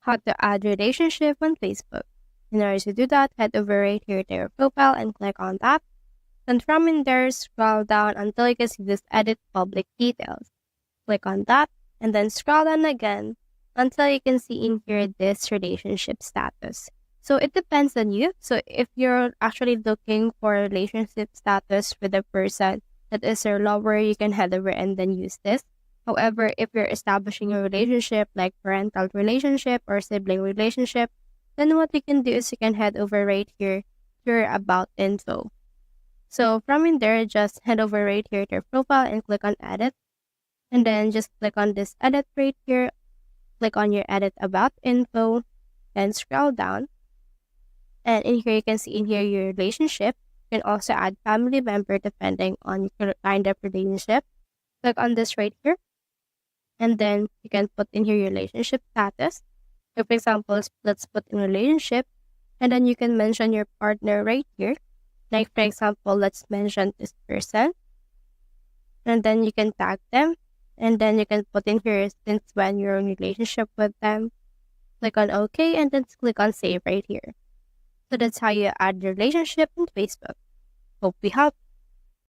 how to add relationship on Facebook. In order to do that, head over right here to your profile and click on that. Then from in there, scroll down until you can see this edit public details. Click on that and then scroll down again until you can see in here this relationship status. So it depends on you. So if you're actually looking for relationship status with a person that is your lover, you can head over and then use this. However, if you're establishing a relationship like parental relationship or sibling relationship, then what you can do is you can head over right here to your about info. So from in there, just head over right here to your profile and click on edit. And then just click on this edit right here. Click on your edit about info. Then scroll down. And in here, you can see in here your relationship. You can also add family member depending on your kind of relationship. Click on this right here. And then you can put in here your relationship status. So for example, let's put in relationship. And then you can mention your partner right here. Like for example, let's mention this person. And then you can tag them. And then you can put in here since when you're in relationship with them. Click on OK and then click on save right here. So that's how you add your relationship in Facebook. Hope we helped.